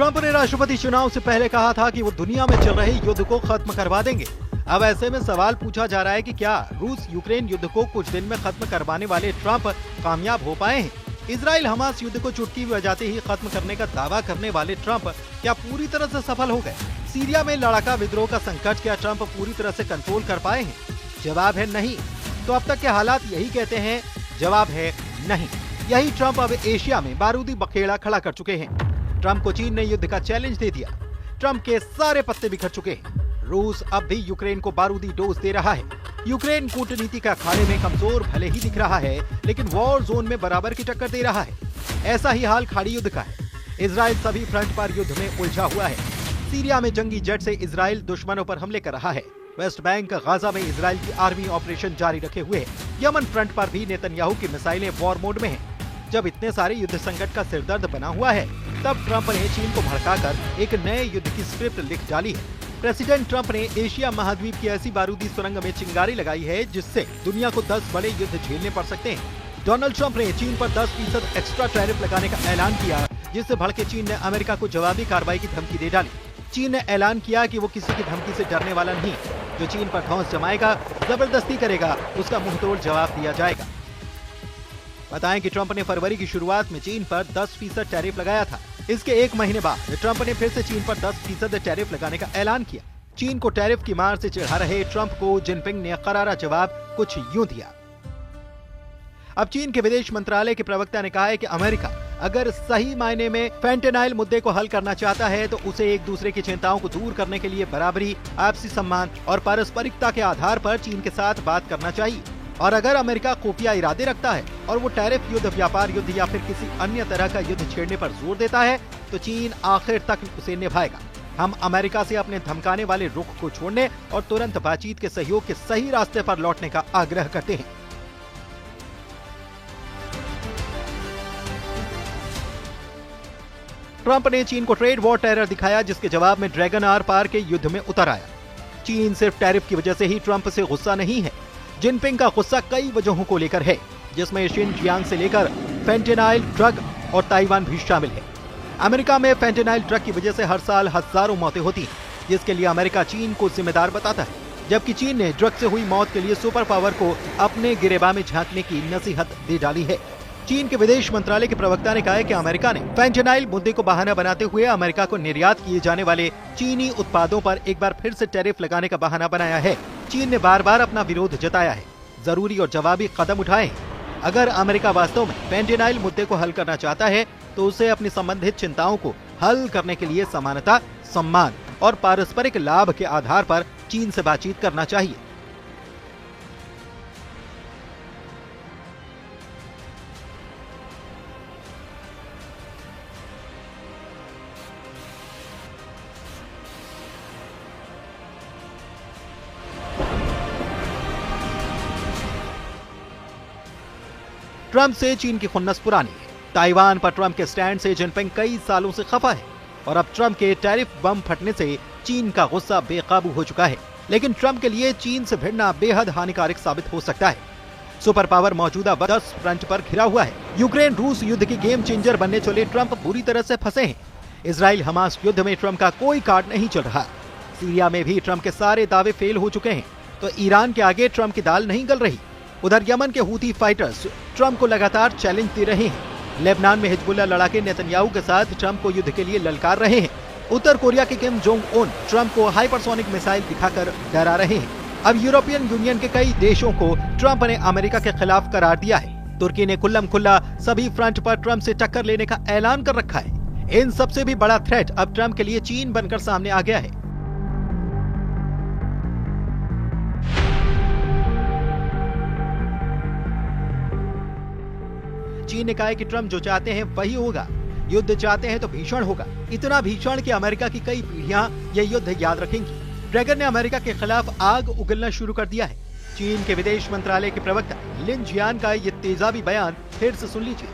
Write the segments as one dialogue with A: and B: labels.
A: Trump ने राष्ट्रपति चुनाव से पहले कहा था कि वो दुनिया में चल रहे युद्ध को खत्म करवा देंगे। अब ऐसे में सवाल पूछा जा रहा है कि क्या रूस यूक्रेन युद्ध को कुछ दिन में खत्म करवाने वाले ट्रंप कामयाब हो पाए हैं? इजराइल हमास युद्ध को चुटकी बजाते ही खत्म करने का दावा करने वाले ट्रंप क्या पूरी तरह से सफल हो गए? सीरिया में लड़ाका विद्रोह का संकट क्या ट्रंप पूरी तरह से कंट्रोल कर पाए हैं? जवाब है नहीं। तो अब तक के हालात यही कहते हैं, जवाब है नहीं। यही ट्रंप अब एशिया में बारूदी बखेड़ा खड़ा कर चुके हैं। ट्रंप को चीन ने युद्ध का चैलेंज दे दिया। ट्रंप के सारे पत्ते बिखर चुके हैं। रूस अब भी यूक्रेन को बारूदी डोज दे रहा है। यूक्रेन कूटनीति का अखाड़े में कमजोर भले ही दिख रहा है, लेकिन वॉर जोन में बराबर की टक्कर दे रहा है। ऐसा ही हाल खाड़ी युद्ध का है। इजराइल सभी फ्रंट पर युद्ध में उलझा हुआ है। सीरिया में जंगी जेट से इजराइल दुश्मनों पर हमले कर रहा है। वेस्ट बैंक गाजा में इजराइल की आर्मी ऑपरेशन जारी रखे हुए है। यमन फ्रंट पर भी नेतन्याहू की मिसाइलें वॉर मोड में हैं। जब इतने सारे युद्ध संकट का सिरदर्द बना हुआ है, तब ट्रंप ने चीन को भड़काकर एक नए युद्ध की स्क्रिप्ट लिख डाली है। प्रेसिडेंट ट्रंप ने एशिया महाद्वीप की ऐसी बारूदी सुरंग में चिंगारी लगाई है जिससे दुनिया को 10 बड़े युद्ध झेलने पड़ सकते हैं। डोनाल्ड ट्रंप ने चीन पर 10% एक्स्ट्रा टैरिफ लगाने का ऐलान किया, जिससे भड़के चीन ने अमेरिका को जवाबी कार्रवाई की धमकी दे डाली। चीन ने ऐलान किया कि वो किसी की धमकी से डरने वाला नहीं। जो चीन पर धौंस जमाएगा, जबरदस्ती करेगा, उसका मुंहतोड़ जवाब दिया जाएगा। बताएं कि ट्रंप ने फरवरी की शुरुआत में चीन पर 10% टैरिफ लगाया था। इसके एक महीने बाद ट्रंप ने फिर से चीन पर 10% टैरिफ लगाने का ऐलान किया। चीन को टैरिफ की मार से चिढ़ा रहे ट्रंप को जिनपिंग ने करारा जवाब कुछ यूं दिया। अब चीन के विदेश मंत्रालय के प्रवक्ता ने कहा है कि अमेरिका अगर सही मायने में फेंटेनाइल मुद्दे को हल करना चाहता है तो उसे एक दूसरे की चिंताओं को दूर करने के लिए बराबरी, आपसी सम्मान और पारस्परिकता के आधार पर चीन के साथ बात करना चाहिए। और अगर अमेरिका खुफिया इरादे रखता है और वो टैरिफ युद्ध, व्यापार युद्ध या फिर किसी अन्य तरह का युद्ध छेड़ने पर जोर देता है, तो चीन आखिर तक उसे निभाएगा। हम अमेरिका से अपने धमकाने वाले रुख को छोड़ने और तुरंत बातचीत के सहयोग के सही रास्ते पर लौटने का आग्रह करते हैं। ट्रंप ने चीन को ट्रेड वॉर टेरर दिखाया, जिसके जवाब में ड्रैगन आर पार के युद्ध में उतर आया। चीन सिर्फ टैरिफ की वजह से ही ट्रंप से गुस्सा नहीं है। जिनपिंग का गुस्सा कई वजहों को लेकर है, जिसमें शिनजियांग से लेकर फेंटेनाइल ड्रग और ताइवान भी शामिल है। अमेरिका में फेंटेनाइल ड्रग की वजह से हर साल हजारों मौतें होती हैं, जिसके लिए अमेरिका चीन को जिम्मेदार बताता है, जबकि चीन ने ड्रग से हुई मौत के लिए सुपर पावर को अपने गिरेबान में झांकने की नसीहत दे डाली है। चीन के विदेश मंत्रालय के प्रवक्ता ने कहा है कि अमेरिका ने फेंटेनाइल मुद्दे को बहाना बनाते हुए अमेरिका को निर्यात किए जाने वाले चीनी उत्पादों पर एक बार फिर से टैरिफ लगाने का बहाना बनाया है। चीन ने बार बार अपना विरोध जताया है, जरूरी और जवाबी कदम उठाए हैं। अगर अमेरिका वास्तव में फेंटेनाइल मुद्दे को हल करना चाहता है, तो उसे अपनी संबंधित चिंताओं को हल करने के लिए समानता, सम्मान और पारस्परिक लाभ के आधार पर चीन से बातचीत करना चाहिए। ट्रंप से चीन की खुन्नस पुरानी है। ताइवान पर ट्रंप के स्टैंड से जिनपिंग कई सालों से खफा है और अब ट्रंप के टैरिफ बम फटने से चीन का गुस्सा बेकाबू हो चुका है। लेकिन ट्रंप के लिए चीन से भिड़ना बेहद हानिकारक साबित हो सकता है। सुपर पावर मौजूदा 10 फ्रंट पर घिरा हुआ है। यूक्रेन रूस युद्ध की गेम चेंजर बनने चले ट्रंप पूरी तरह से फंसे हैं। इजराइल हमास युद्ध में ट्रंप का कोई कार्ड नहीं चल रहा। सीरिया में भी ट्रंप के सारे दावे फेल हो चुके हैं, तो ईरान के आगे ट्रंप की दाल नहीं गल रही। उधर यमन के हूती फाइटर्स ट्रंप को लगातार चैलेंज दे रहे हैं। लेबनान में हिजबुल्ला लड़ाके नेतन्याहू के साथ ट्रंप को युद्ध के लिए ललकार रहे हैं। उत्तर कोरिया के किम जोंग उन ट्रंप को हाइपरसोनिक मिसाइल दिखाकर डरा रहे हैं। अब यूरोपियन यूनियन के कई देशों को ट्रंप ने अमेरिका के खिलाफ करार दिया है। तुर्की ने खुल्लम खुल्ला सभी फ्रंट पर ट्रंप से टक्कर लेने का ऐलान कर रखा है। इन सबसे भी बड़ा थ्रेट अब ट्रंप के लिए चीन बनकर सामने आ गया है। चीन ने कहा है कि ट्रंप जो चाहते हैं वही होगा। युद्ध चाहते हैं तो भीषण होगा, इतना भीषण कि अमेरिका की कई पीढ़ियां यह युद्ध याद रखेंगी। ड्रैगन ने अमेरिका के खिलाफ आग उगलना शुरू कर दिया है। चीन के विदेश मंत्रालय के प्रवक्ता लिन जियान का ये तेजाबी बयान फिर से सुन लीजिए।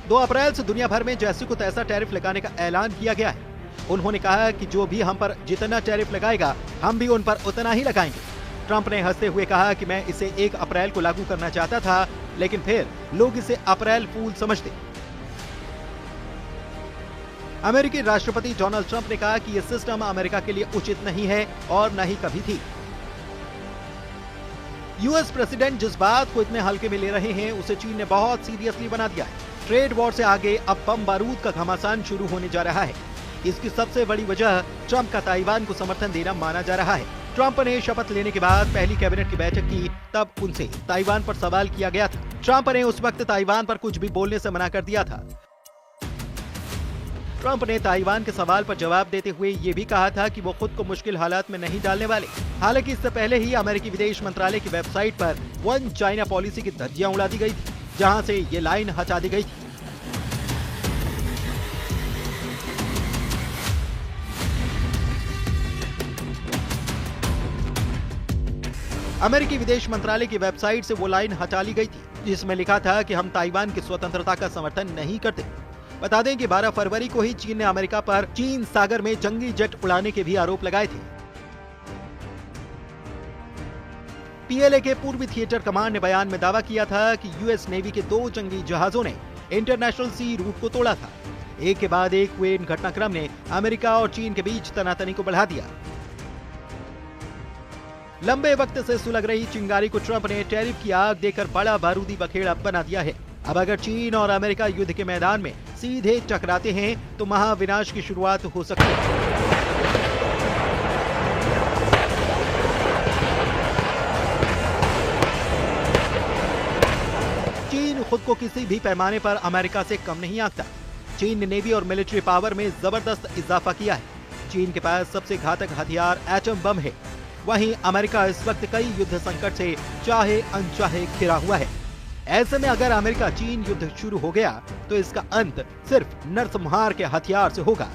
A: 2 अप्रैल से दुनिया भर में जैसे को तैसा टैरिफ लगाने का ऐलान किया गया है। उन्होंने कहा कि जो भी हम पर जितना टैरिफ लगाएगा, हम भी उन पर उतना ही लगाएंगे। ट्रंप ने हंसते हुए कहा कि मैं इसे 1 अप्रैल को लागू करना चाहता था, लेकिन फिर लोग इसे अप्रैल फूल समझते। अमेरिकी राष्ट्रपति डोनाल्ड ट्रंप ने कहा कि यह सिस्टम अमेरिका के लिए उचित नहीं है और न ही कभी थी। यूएस प्रेसिडेंट जिस बात को इतने हल्के में ले रहे हैं उसे चीन ने बहुत सीरियसली बना दिया है। ट्रेड वॉर से आगे अब बम बारूद का घमासान शुरू होने जा रहा है। इसकी सबसे बड़ी वजह ट्रंप का ताइवान को समर्थन देना माना जा रहा है। ट्रंप ने शपथ लेने के बाद पहली कैबिनेट की बैठक की, तब उनसे ताइवान पर सवाल किया गया था। ट्रंप ने उस वक्त ताइवान पर कुछ भी बोलने से मना कर दिया था। ट्रंप ने ताइवान के सवाल पर जवाब देते हुए ये भी कहा था कि वो खुद को मुश्किल हालात में नहीं डालने वाले। हालांकि इससे पहले ही अमेरिकी विदेश मंत्रालय की वेबसाइट पर वन चाइना पॉलिसी की धज्जियां उड़ा दी गई थी, जहां से ये लाइन हटा दी गई थी। अमेरिकी विदेश मंत्रालय की वेबसाइट से वो लाइन हटा ली गई थी जिसमें लिखा था कि हम ताइवान की स्वतंत्रता का समर्थन नहीं करते। बता दें कि 12 फरवरी को ही चीन ने अमेरिका पर चीन सागर में जंगी जेट उड़ाने के भी आरोप लगाए थे। पीएलए के पूर्वी थिएटर कमांड ने बयान में दावा किया था कि यूएस नेवी के 2 जंगी जहाजों ने इंटरनेशनल सी रूट को तोड़ा था। एक के बाद एक हुए इन घटनाक्रम ने अमेरिका और चीन के बीच तनातनी को बढ़ा दिया। लंबे वक्त से सुलग रही चिंगारी को ट्रंप ने टैरिफ की आग देकर बड़ा बारूदी बखेड़ा बना दिया है। अब अगर चीन और अमेरिका युद्ध के मैदान में सीधे टकराते हैं तो महाविनाश की शुरुआत हो सकती है। चीन खुद को किसी भी पैमाने पर अमेरिका से कम नहीं आंकता। चीन ने नेवी और मिलिट्री पावर में जबरदस्त इजाफा किया है। चीन के पास सबसे घातक हथियार एटम बम है। वहीं अमेरिका इस वक्त कई युद्ध संकट से चाहे अनचाहे घिरा हुआ है। ऐसे में अगर अमेरिका चीन युद्ध शुरू हो गया तो इसका अंत सिर्फ नरसंहार के हथियार से होगा।